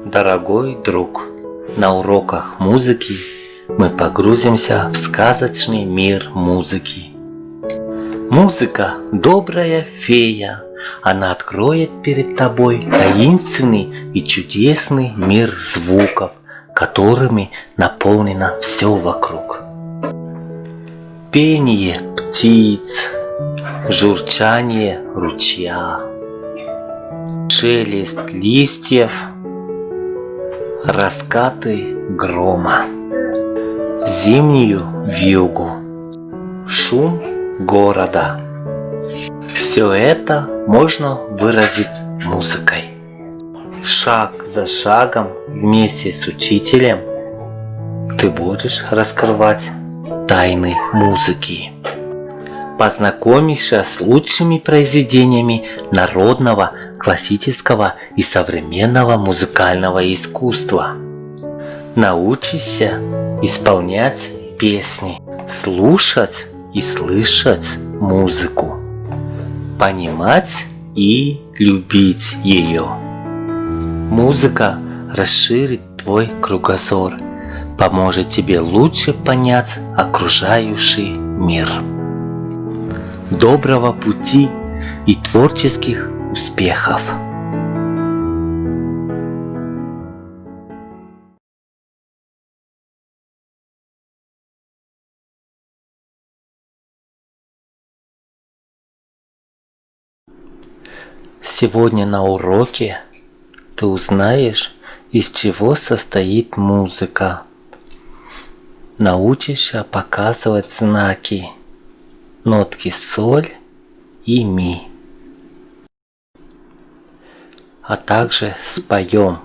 Дорогой друг, на уроках музыки мы погрузимся в сказочный мир музыки. Музыка – добрая фея, она откроет перед тобой таинственный и чудесный мир звуков, которыми наполнено все вокруг. Пение птиц, журчание ручья, шелест листьев, раскаты грома, зимнюю вьюгу, шум города. Все это можно выразить музыкой. Шаг за шагом вместе с учителем ты будешь раскрывать тайны музыки. Познакомишься с лучшими произведениями народного, классического и современного музыкального искусства. Научишься исполнять песни, слушать и слышать музыку, понимать и любить ее. Музыка расширит твой кругозор, поможет тебе лучше понять окружающий мир. Доброго пути и творческих успехов! Сегодня на уроке ты узнаешь, из чего состоит музыка. Научишься показывать знаки, нотки соль и ми. А также споем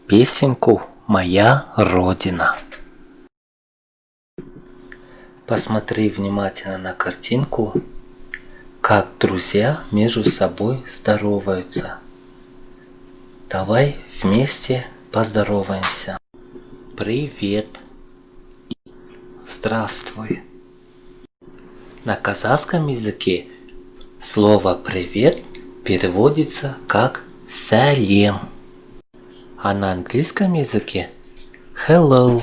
песенку «Моя Родина». Посмотри внимательно на картинку, как друзья между собой здороваются. Давай вместе поздороваемся. Привет. Здравствуй. На казахском языке слово «привет» переводится как «салем», а на английском языке «hello».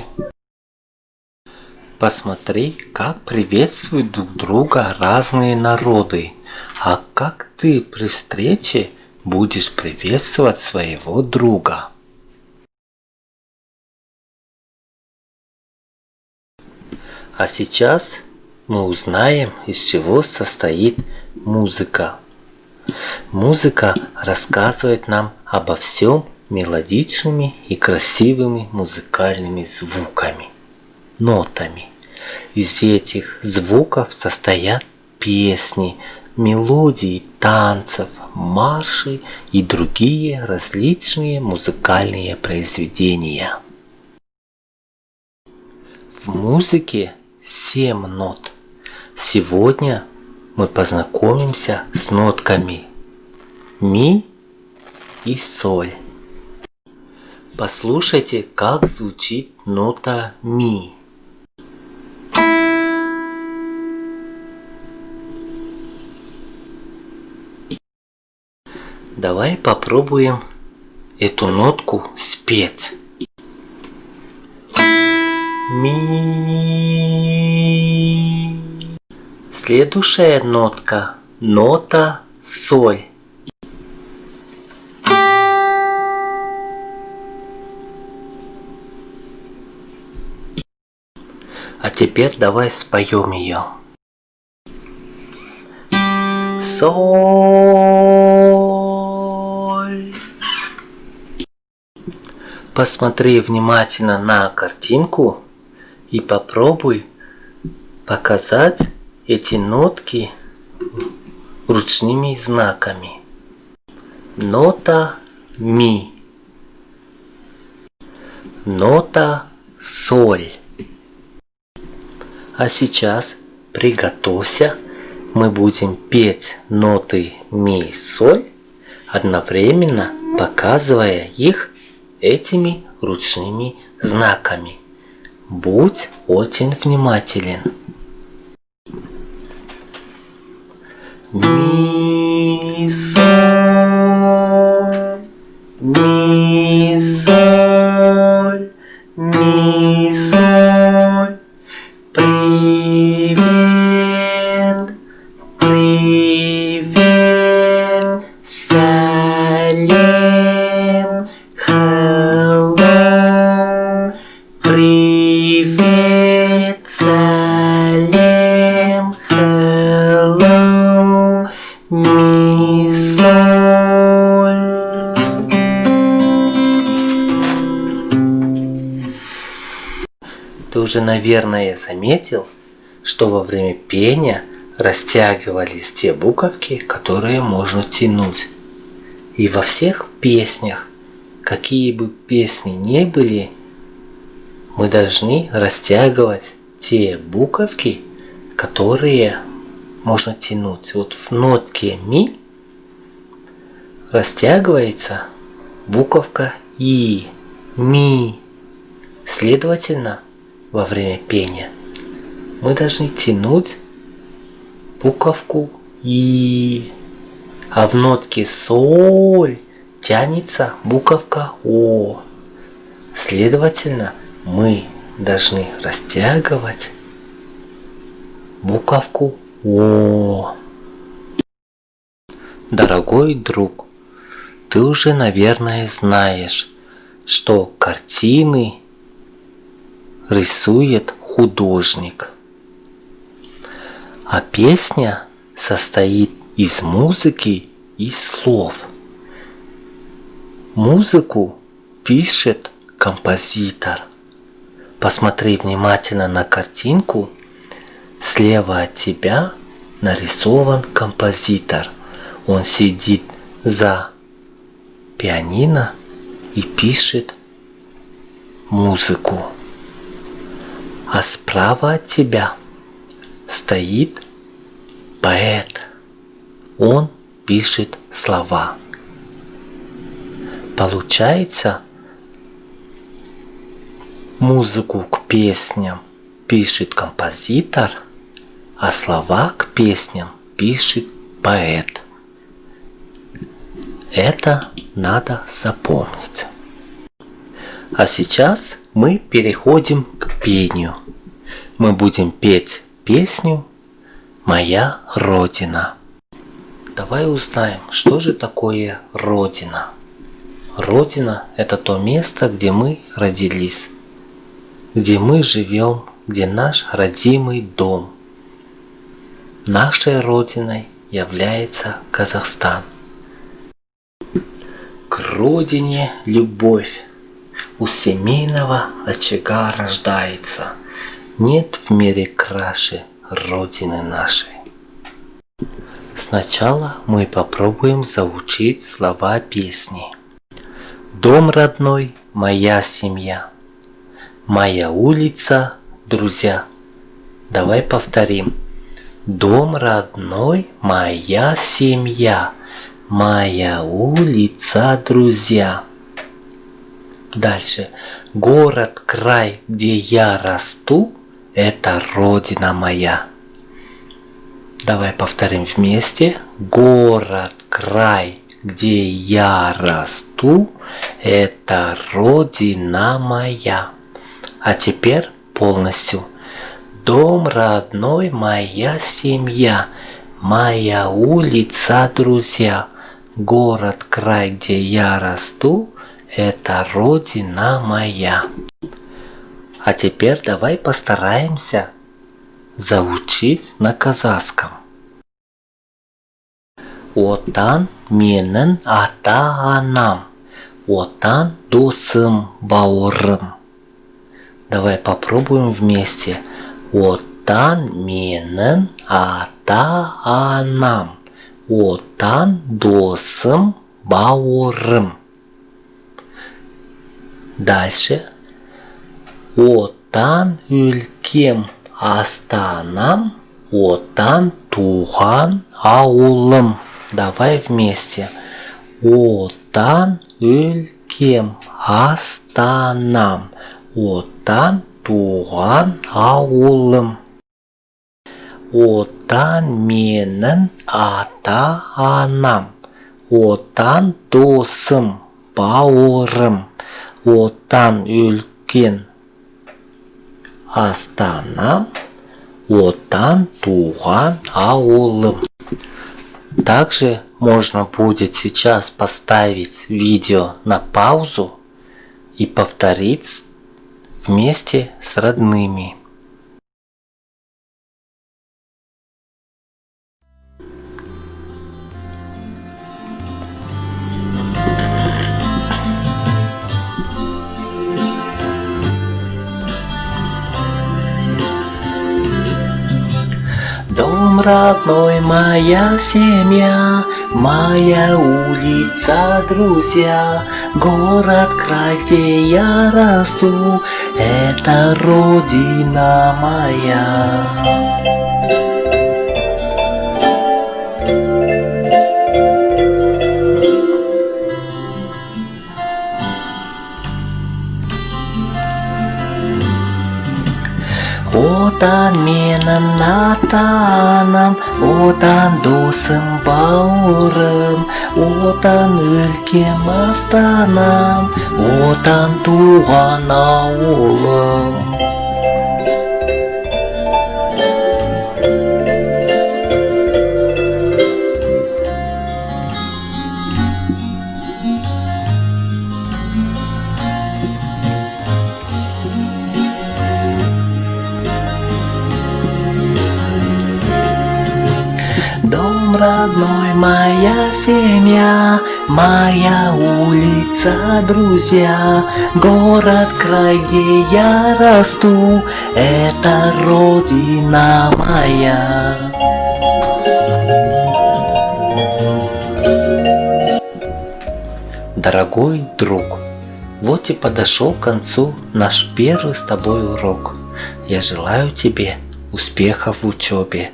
Посмотри, как приветствуют друг друга разные народы, а как ты при встрече будешь приветствовать своего друга. А сейчас мы узнаем, из чего состоит музыка. Музыка рассказывает нам обо всем мелодичными и красивыми музыкальными звуками, нотами. Из этих звуков состоят песни, мелодии танцев, марши и другие различные музыкальные произведения. В музыке 7 нот. Сегодня мы познакомимся с нотками ми и соль. Послушайте, как звучит нота ми. Давай попробуем эту нотку спеть. Ми. Следующая нотка, нота соль. А теперь давай споем ее. Соль. Посмотри внимательно на картинку и попробуй показать эти нотки ручными знаками. Нота ми. Нота соль. А сейчас приготовься. Мы будем петь ноты ми, соль, одновременно показывая их этими ручными знаками. Будь очень внимателен. Ми, соль, ми, соль. Ты уже, наверное, заметил, что во время пения растягивались те буковки, которые можно тянуть. И во всех песнях, какие бы песни ни были, мы должны растягивать те буковки, которые можно тянуть. Вот в нотке ми растягивается буковка и, ми. Следовательно, во время пения мы должны тянуть буковку и. А в нотке соль тянется буковка о. Следовательно, мы должны растягивать буковку о. Дорогой друг, ты уже, наверное, знаешь, что картины рисует художник, а песня состоит из музыки и слов. Музыку пишет композитор. Посмотри внимательно на картинку. Слева от тебя нарисован композитор. Он сидит за пианино и пишет музыку. А справа от тебя стоит поэт. Он пишет слова. Получается, музыку к песням пишет композитор, а слова к песням пишет поэт. Это надо запомнить. А сейчас мы переходим к пению. Мы будем петь песню «Моя Родина». Давай узнаем, что же такое Родина. Родина – это то место, где мы родились, где мы живем, где наш родимый дом. Нашей Родиной является Казахстан. К Родине любовь у семейного очага рождается. Нет в мире краше Родины нашей. Сначала мы попробуем заучить слова песни. Дом родной, моя семья, моя улица, друзья. Давай повторим. Дом родной, моя семья, моя улица, друзья. Дальше. Город, край, где я расту, это Родина моя. Давай повторим вместе. Город, край, где я расту, это Родина моя. А теперь полностью. Дом родной, моя семья, моя улица, друзья. Город, край, где я расту, это Родина моя. А теперь давай постараемся заучить на казахском. Отан менің ата-анам, отан досым, бауырым. Давай попробуем вместе. Отан менің ата-анам, отан досым, бауырым. Дальше. Отан өлкем, астанам, отан туған ауылым. Давай вместе. Отан өлкем, астанам, отан туған ауылым. Отан менің ата-анам, отан досым, бауырым. Отан өлкен, астанам, отан туған ауылым. Также можно будет сейчас поставить видео на паузу и повторить вместе с родными. родной, моя семья, моя улица, друзья, город, край, где я расту, это родина моя. Отан менің атаным, отан досым бауырым, отан өлкем астанам, отан туған ауылым. Дом родной, моя семья, моя улица, друзья, город, край, где я расту, это родина моя. Дорогой друг, вот и подошел к концу наш первый с тобой урок. Я желаю тебе успехов в учебе.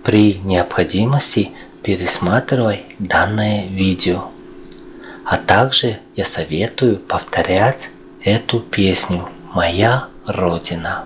При необходимости пересматривай данное видео. А также я советую повторять эту песню «Моя Родина».